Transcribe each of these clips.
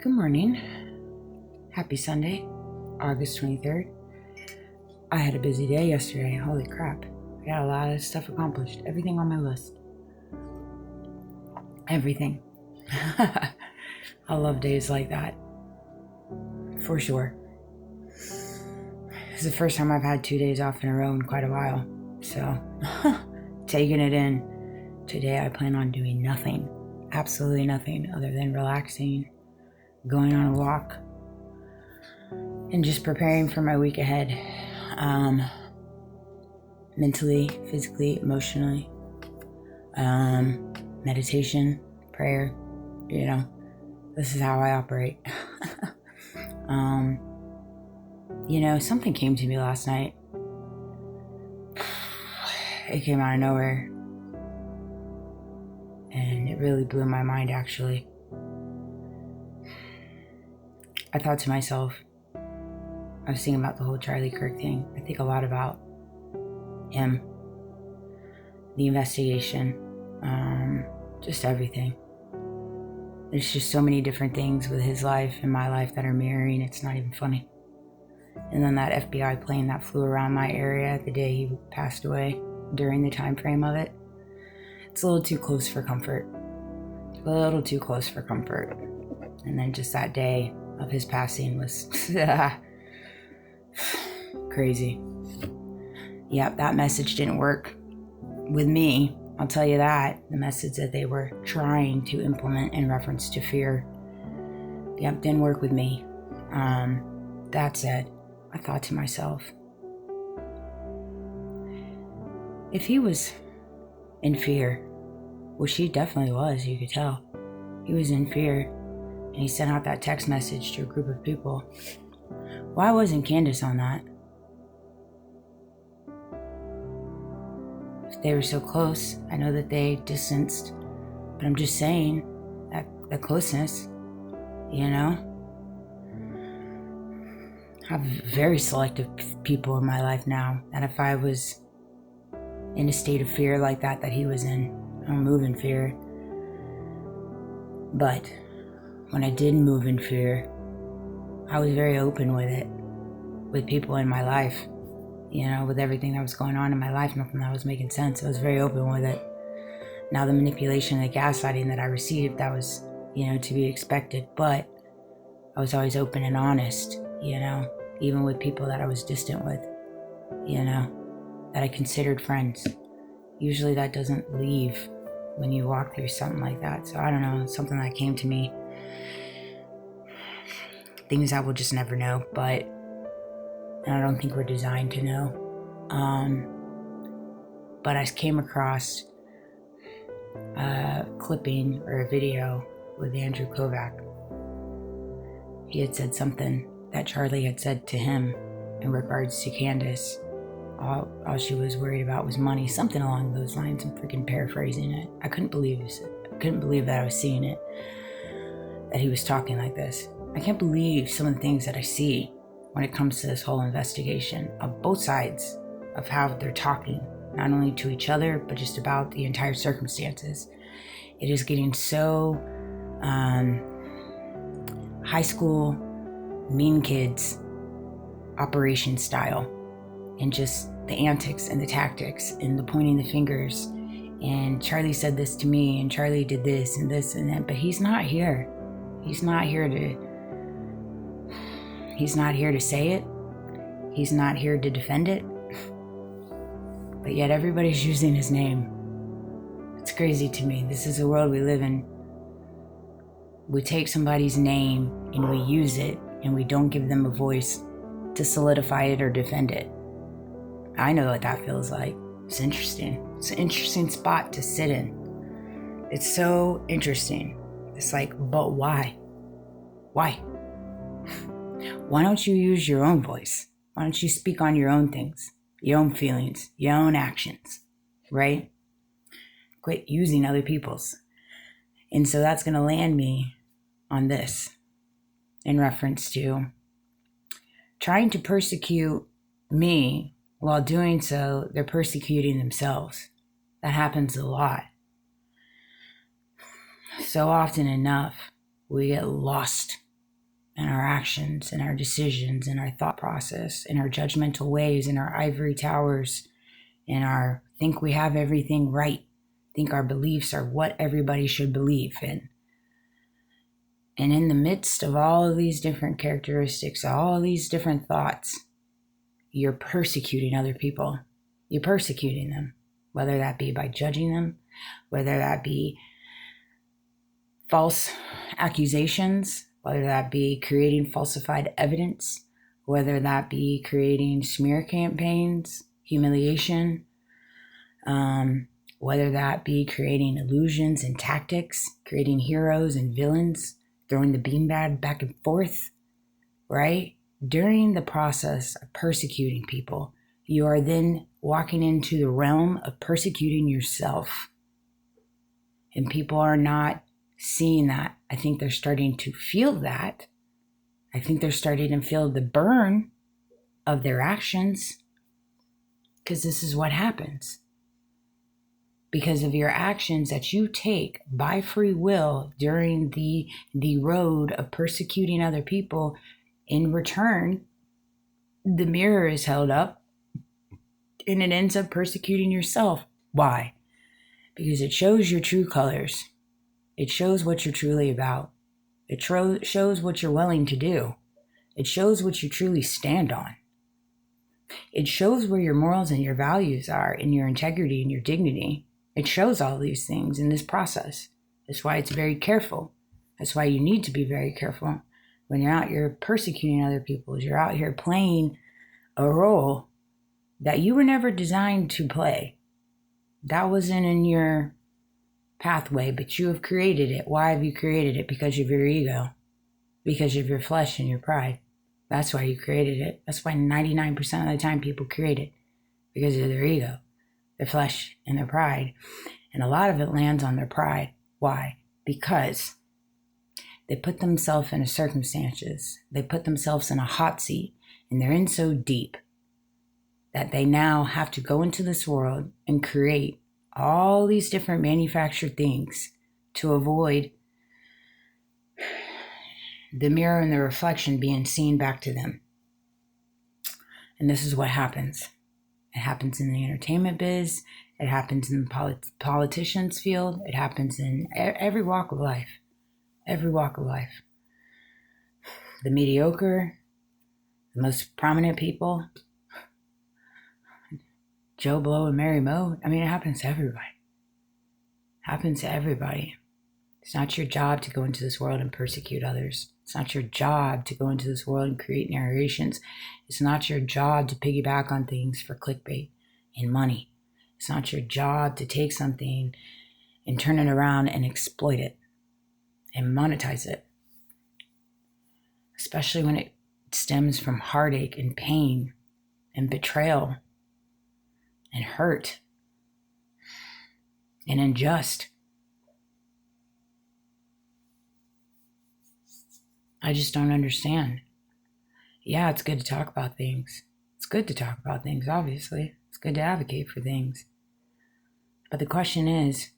Good morning. Happy Sunday, August 23rd. I had a busy day yesterday. Holy crap. I got a lot of stuff accomplished. Everything on my list. Everything. I love days like that. For sure. It's the first time I've had 2 days off in a row in quite a while. So, taking it in. Today I plan on doing nothing. Absolutely nothing other than relaxing, going on a walk, and just preparing for my week ahead. Mentally, physically, emotionally. Meditation, prayer, this is how I operate. Something came to me last night. It came out of nowhere. And it really blew my mind, actually. I thought to myself, I was thinking about the whole Charlie Kirk thing. I think a lot about him, the investigation, just everything. There's just so many different things with his life and my life that are mirroring. It's not even funny. And then that FBI plane that flew around my area the day he passed away, during the time frame of it, it's a little too close for comfort. A little too close for comfort. And then just that day of his passing was crazy. Yep, that message didn't work with me. I'll tell you that. The message that they were trying to implement in reference to fear, yep, didn't work with me. That said, I thought to myself, if he was in fear, which he definitely was, you could tell. He was in fear, and he sent out that text message to a group of people. Why wasn't Candace on that? If they were so close, I know that they distanced, but I'm just saying that the closeness, I have very selective people in my life now, and if I was in a state of fear like that he was in, I don't move in fear. But when I did move in fear, I was very open with it, with people in my life, with everything that was going on in my life, nothing that was making sense. I was very open with it. Now the manipulation and the gaslighting that I received, that was, to be expected, but I was always open and honest, even with people that I was distant with, that I considered friends. Usually that doesn't leave when you walk through something like that. So I don't know, it's something that came to me. Things I will just never know, and I don't think we're designed to know. But I came across a clipping or a video with Andrew Kovac. He had said something that Charlie had said to him in regards to Candace. All she was worried about was money, something along those lines. I'm freaking paraphrasing it. I couldn't believe that I was seeing it, that he was talking like this. I can't believe some of the things that I see when it comes to this whole investigation of both sides of how they're talking, not only to each other, but just about the entire circumstances. It is getting so high school mean kids operation style, and just the antics and the tactics and the pointing the fingers. And Charlie said this to me, and Charlie did this and that, but he's not here. He's not here to say it. He's not here to defend it. But yet everybody's using his name. It's crazy to me. This is the world we live in. We take somebody's name and we use it, and we don't give them a voice to solidify it or defend it. I know what that feels like. It's interesting. It's an interesting spot to sit in. It's so interesting. It's like, but why? Why? Why don't you use your own voice? Why don't you speak on your own things, your own feelings, your own actions, right? Quit using other people's. And so that's going to land me on this in reference to trying to persecute me. While doing so, they're persecuting themselves. That happens a lot. So often enough, we get lost and our actions and our decisions and our thought process and our judgmental ways and our ivory towers and our think we have everything right, think our beliefs are what everybody should believe in. And in the midst of all of these different characteristics, all these different thoughts, you're persecuting other people. You're persecuting them, whether that be by judging them, whether that be false accusations, whether that be creating falsified evidence, whether that be creating smear campaigns, humiliation, whether that be creating illusions and tactics, creating heroes and villains, throwing the beanbag back and forth, right? During the process of persecuting people, you are then walking into the realm of persecuting yourself. And people are not seeing that. I think they're starting to feel that. I think they're starting to feel the burn of their actions, because this is what happens. Because of your actions that you take by free will during the road of persecuting other people, in return, the mirror is held up and it ends up persecuting yourself. Why? Because it shows your true colors. It shows what you're truly about. It shows what you're willing to do. It shows what you truly stand on. It shows where your morals and your values are, and your integrity and your dignity. It shows all these things in this process. That's why it's very careful. That's why you need to be very careful when you're out here persecuting other people. You're out here playing a role that you were never designed to play. That wasn't in your pathway, but you have created it. Why have you created it? Because of your ego, because of your flesh and your pride. That's why you created it. That's why 99% of the time people create it, because of their ego, their flesh, and their pride. And a lot of it lands on their pride. Why? Because they put themselves in circumstances. They put themselves in a hot seat, and they're in so deep that they now have to go into this world and create all these different manufactured things to avoid the mirror and the reflection being seen back to them. And this is what happens. It happens in the entertainment biz. It happens in the politician's field. It happens in every walk of life. Every walk of life. The mediocre, the most prominent people, Joe Blow and Mary Mo. I mean, it happens to everybody. It happens to everybody. It's not your job to go into this world and persecute others. It's not your job to go into this world and create narrations. It's not your job to piggyback on things for clickbait and money. It's not your job to take something and turn it around and exploit it and monetize it. Especially when it stems from heartache and pain and betrayal and hurt and unjust. I just don't understand. Yeah, it's good to talk about things. It's good to talk about things, obviously. It's good to advocate for things. But the question is,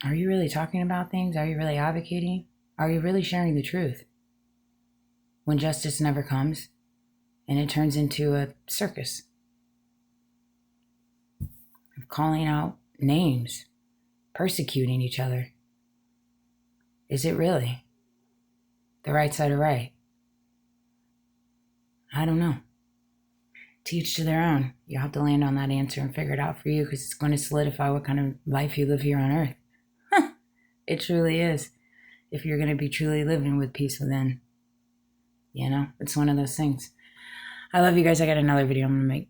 are you really talking about things? Are you really advocating? Are you really sharing the truth? When justice never comes and it turns into a circus of calling out names, persecuting each other. Is it really the right side of right? I don't know. To each to their own. You have to land on that answer and figure it out for you, because it's going to solidify what kind of life you live here on earth. It truly is. If you're going to be truly living with peace within. You know, it's one of those things. I love you guys. I got another video I'm going to make.